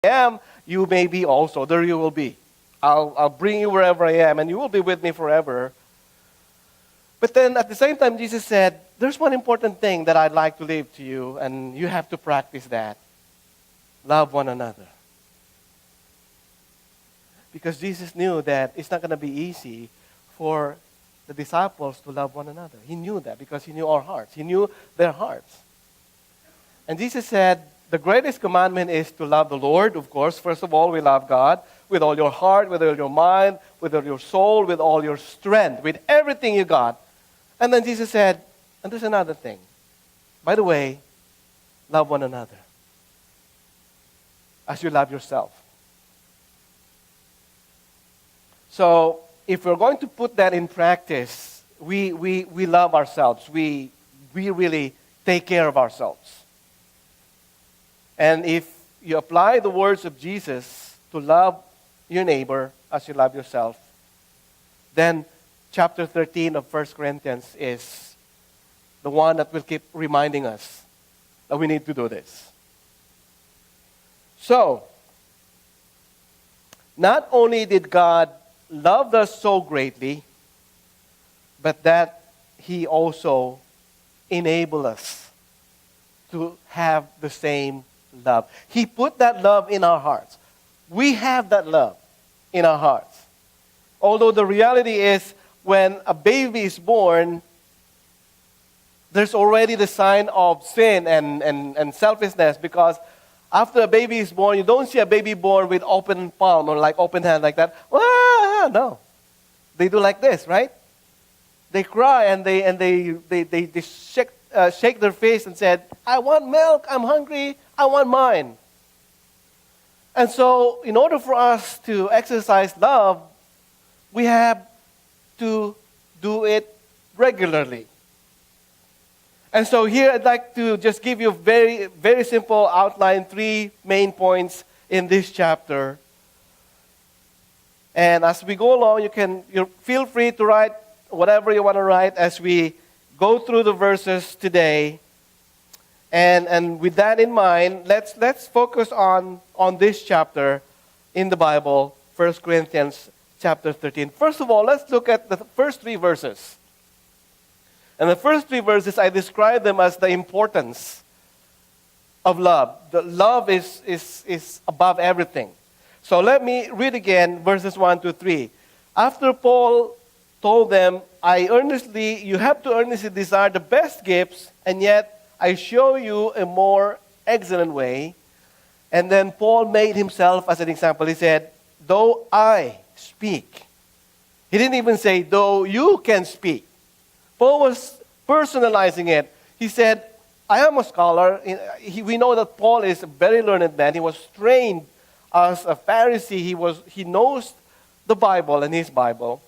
am, you may be also. There you will be. I'll bring you wherever I am, and you will be with me forever. But then at the same time, Jesus said, there's one important thing that I'd like to leave to you, and you have to practice that. Love one another. Because Jesus knew that it's not going to be easy for the disciples to love one another. He knew that because he knew our hearts. He knew their hearts. And Jesus said, the greatest commandment is to love the Lord, of course. First of all, we love God with all your heart, with all your mind, with all your soul, with all your strength, with everything you got. And then Jesus said, and there's another thing. By the way, love one another as you love yourself. So, if we're going to put that in practice, we love ourselves. We really take care of ourselves. And if you apply the words of Jesus to love your neighbor as you love yourself, then chapter 13 of 1 Corinthians is the one that will keep reminding us that we need to do this. So, not only did God love us so greatly, but that He also enabled us to have the same love. He put that love in our hearts. We have that love in our hearts. Although the reality is, when a baby is born, there's already the sign of sin and selfishness, because after a baby is born, you don't see a baby born with open palm or like open hand like that. No. They do like this, right? They cry and they shake their face and said, I want milk, I'm hungry, I want mine. And so, in order for us to exercise love, we have to do it regularly. And so here I'd like to just give you a very, very simple outline, 3 main points in this chapter. And as we go along, you feel free to write whatever you want to write as we go through the verses today. And with that in mind, let's focus on this chapter in the Bible, 1 Corinthians chapter 13. First of all, let's look at the first 3 verses. And the first 3 verses, I describe them as the importance of love. The love is above everything. So let me read again verses 1 to 3. After Paul told them, you have to earnestly desire the best gifts, and yet I show you a more excellent way. And then Paul made himself as an example. He said, though I speak. He didn't even say, though you can speak. Paul was personalizing it. He said, I am a scholar. We know that Paul is a very learned man. He was trained as a Pharisee. He knows the Bible and his Bible.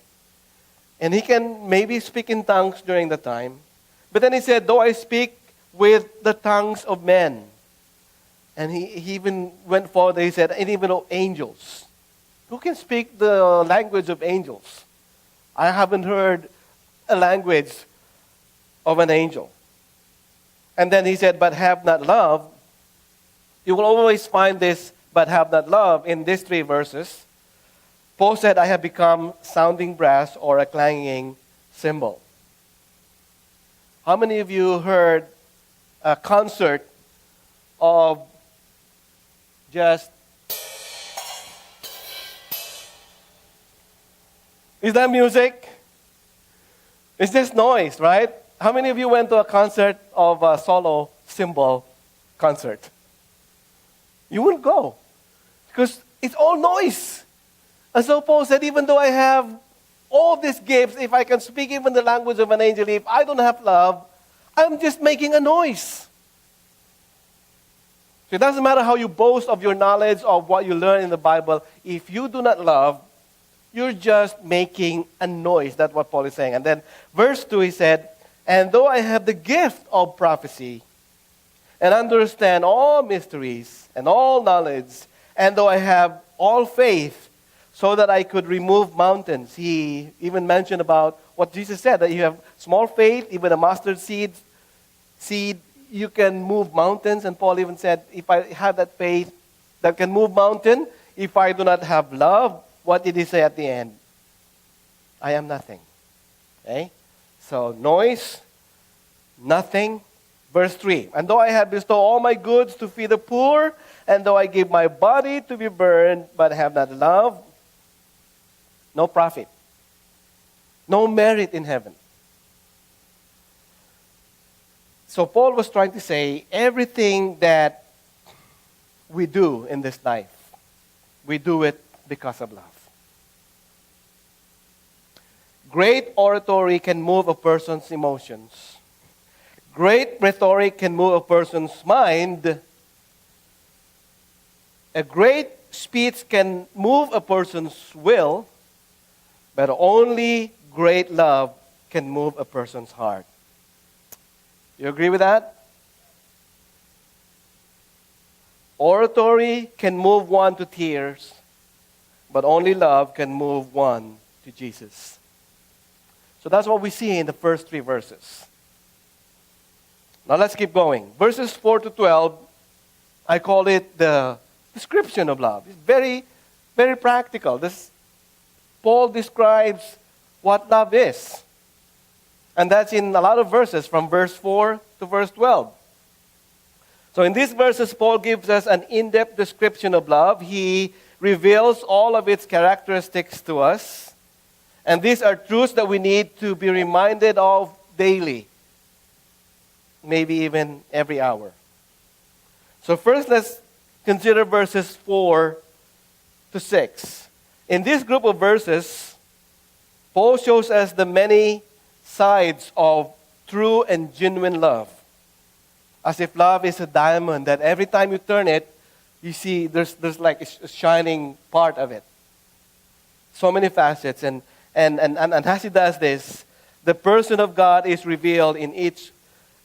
And he can maybe speak in tongues during the time. But then he said, though I speak with the tongues of men. And he even went further. He said, and even of angels. Who can speak the language of angels? I haven't heard a language of an angel. And then he said, but have not love. You will always find this, but have not love, in these 3 verses. Paul said, I have become sounding brass or a clanging cymbal. How many of you heard a concert of just... Is that music? It's just noise, right? How many of you went to a concert of a solo cymbal concert? You wouldn't go because it's all noise. And so Paul said, even though I have all these gifts, if I can speak even the language of an angel, if I don't have love, I'm just making a noise. So it doesn't matter how you boast of your knowledge of what you learn in the Bible. If you do not love, you're just making a noise. That's what Paul is saying. And then verse 2, he said, and though I have the gift of prophecy and understand all mysteries and all knowledge, and though I have all faith so that I could remove mountains. He even mentioned about what Jesus said, that you have small faith, even a mustard seed, you can move mountains. And Paul even said, if I have that faith, that can move mountain. If I do not have love, what did he say at the end? I am nothing. Okay? So noise, nothing. Verse 3, and though I have bestowed all my goods to feed the poor, and though I give my body to be burned, but have not love, no profit, no merit in heaven. So Paul was trying to say, everything that we do in this life, we do it because of love. Great oratory can move a person's emotions. Great rhetoric can move a person's mind. A great speech can move a person's will, but only great love can move a person's heart. You agree with that? Oratory can move one to tears, but only love can move one to Jesus. So that's what we see in the first 3 verses. Now let's keep going. Verses 4 to 12, I call it the description of love. It's very, very practical. Paul describes what love is. And that's in a lot of verses, from verse 4 to verse 12. So in these verses, Paul gives us an in-depth description of love. He reveals all of its characteristics to us. And these are truths that we need to be reminded of daily. Maybe even every hour. So first, let's consider verses 4 to 6. In this group of verses, Paul shows us the many sides of true and genuine love. As if love is a diamond that every time you turn it, you see there's like a shining part of it. So many facets. And as he does this, the person of God is revealed in each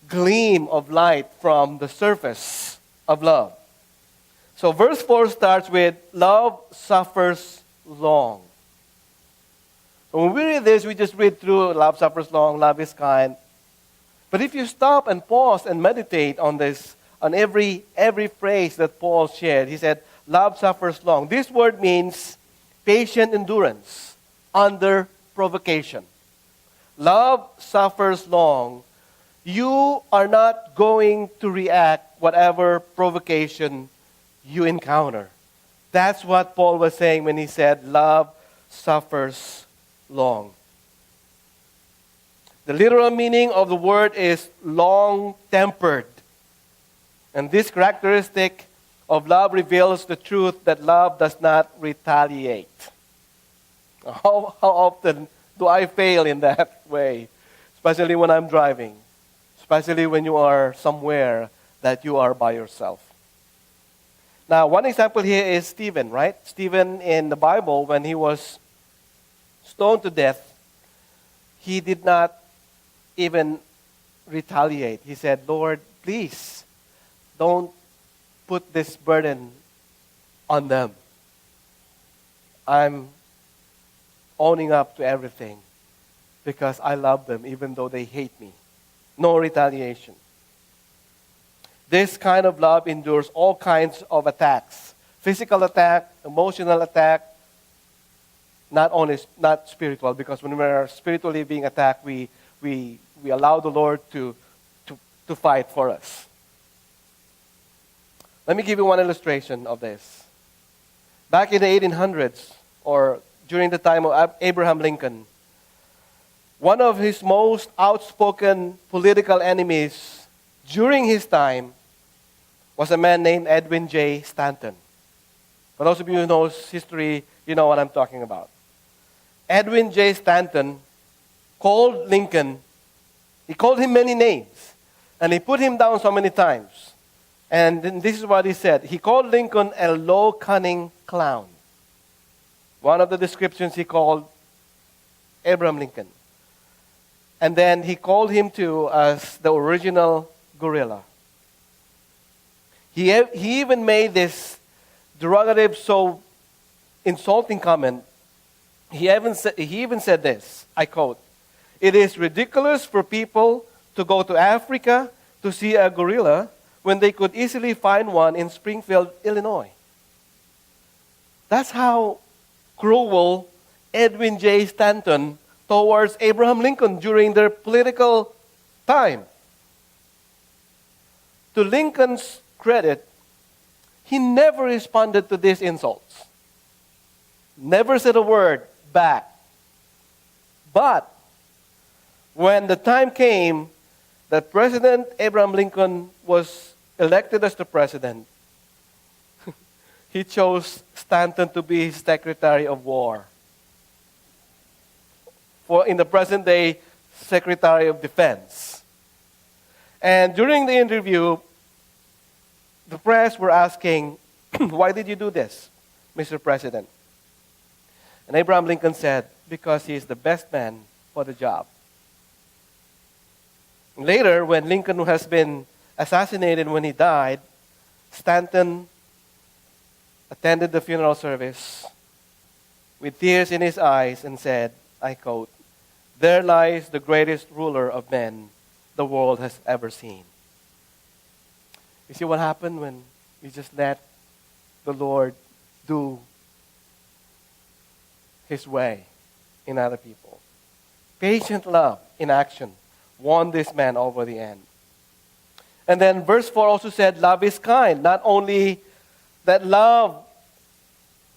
gleam of light from the surface of love. So verse 4 starts with, love suffers long. So when we read this, we just read through, love suffers long, love is kind. But if you stop and pause and meditate on this, on every phrase that Paul shared, he said, love suffers long. This word means patient endurance under provocation. Love suffers long. You are not going to react whatever provocation you encounter. That's what Paul was saying when he said, love suffers long. The literal meaning of the word is long-tempered. And this characteristic of love reveals the truth that love does not retaliate. How often do I fail in that way? Especially when I'm driving. Especially when you are somewhere that you are by yourself. Now, one example here is Stephen, right? Stephen in the Bible, when he was stoned to death, he did not even retaliate. He said, Lord, please, don't put this burden on them. I'm owning up to everything because I love them even though they hate me. No retaliation. This kind of love endures all kinds of attacks. Physical attack, emotional attack, not spiritual, because when we are spiritually being attacked, we allow the Lord to fight for us. Let me give you one illustration of this. Back in the 1800s, or during the time of Abraham Lincoln, one of his most outspoken political enemies during his time was a man named Edwin J. Stanton. For those of you who know history, you know what I'm talking about. Edwin J. Stanton called Lincoln, he called him many names, and he put him down so many times. And then this is what he said. He called Lincoln a low, cunning clown. One of the descriptions he called Abraham Lincoln. And then he called him too as the original gorilla. He even made this derogative, so insulting comment. He even said this, I quote, "It is ridiculous for people to go to Africa to see a gorilla when they could easily find one in Springfield, Illinois." That's how cruel Edwin J. Stanton towards Abraham Lincoln during their political time. To Lincoln's credit, he never responded to these insults. Never said a word back. But when the time came that President Abraham Lincoln was elected as the president, he chose Stanton to be his Secretary of War. For in the present day, Secretary of Defense. And during the interview, the press were asking, why did you do this, Mr. President? And Abraham Lincoln said, because he is the best man for the job. Later, when Lincoln has been assassinated, when he died, Stanton attended the funeral service with tears in his eyes and said, I quote, "There lies the greatest ruler of men the world has ever seen." You see what happened when you just let the Lord do His way in other people? Patient love in action won this man over the end. And then verse 4 also said, love is kind. Not only that love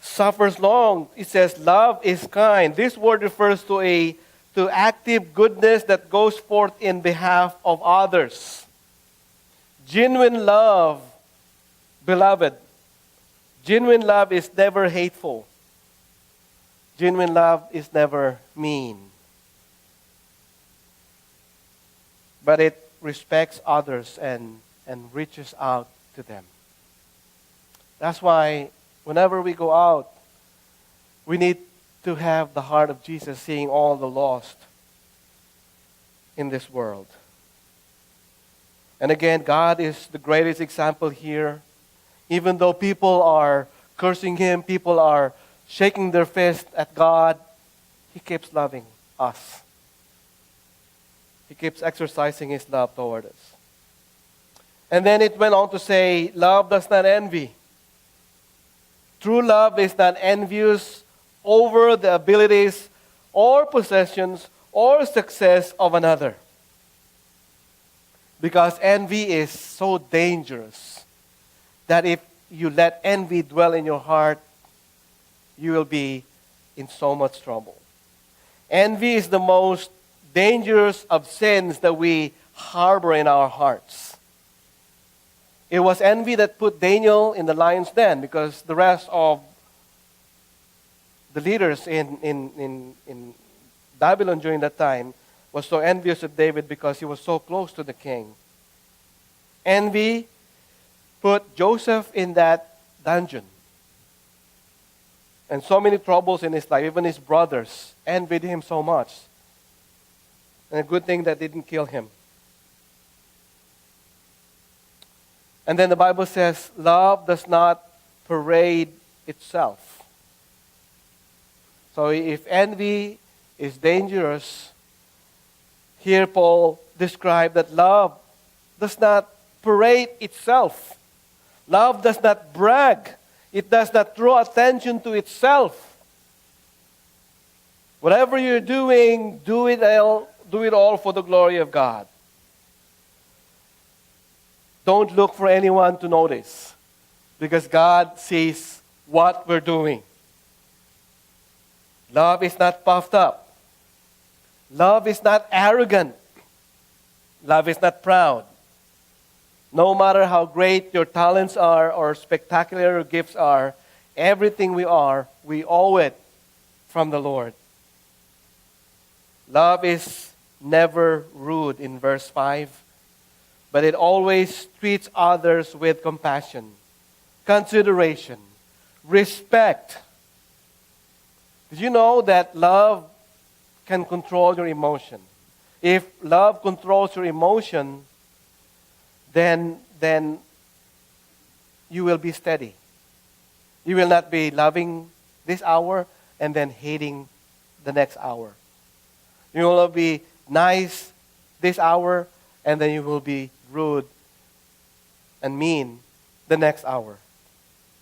suffers long, it says love is kind. This word refers to active goodness that goes forth in behalf of others. Genuine love, beloved, genuine love is never hateful. Genuine love is never mean. But it respects others and reaches out to them. That's why whenever we go out, we need to have the heart of Jesus, seeing all the lost in this world. And again, God is the greatest example here. Even though people are cursing Him, people are shaking their fist at God, He keeps loving us. He keeps exercising His love toward us. And then it went on to say, love does not envy. True love is not envious over the abilities or possessions or success of another. Because envy is so dangerous that if you let envy dwell in your heart, you will be in so much trouble. Envy is the most dangerous of sins that we harbor in our hearts. It was envy that put Daniel in the lion's den, because the rest of the leaders in Babylon during that time was so envious of David because he was so close to the king. Envy put Joseph in that dungeon. And so many troubles in his life. Even his brothers envied him so much. And a good thing that didn't kill him. And then the Bible says, love does not parade itself. So if envy is dangerous, here Paul described that love does not parade itself. Love does not brag. It does not draw attention to itself. Whatever you're doing, do it all for the glory of God. Don't look for anyone to notice, because God sees what we're doing. Love is not puffed up. Love is not arrogant. Love is not proud. No matter how great your talents are or spectacular your gifts are, everything we are, we owe it from the Lord. Love is never rude in verse 5, but it always treats others with compassion, consideration, respect. Did you know that love can control your emotion? If love controls your emotion, then you will be steady. You will not be loving this hour and then hating the next hour. You will be nice this hour and then you will be rude and mean the next hour.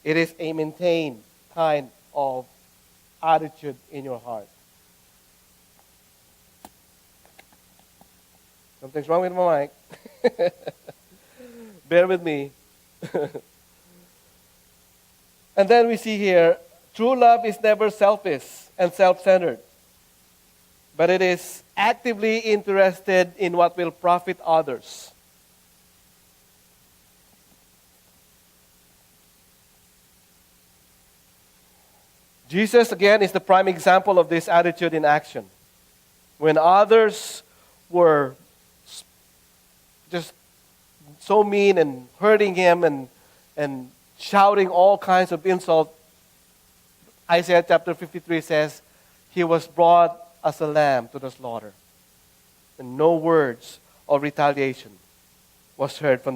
It is a maintained kind of attitude in your heart. Something's wrong with my mic. Bear with me. And then we see here, true love is never selfish and self-centered, but it is actively interested in what will profit others. Jesus, again, is the prime example of this attitude in action. When others were just so mean and hurting him and shouting all kinds of insult, Isaiah chapter 53 says, he was brought as a lamb to the slaughter. And no words of retaliation was heard from the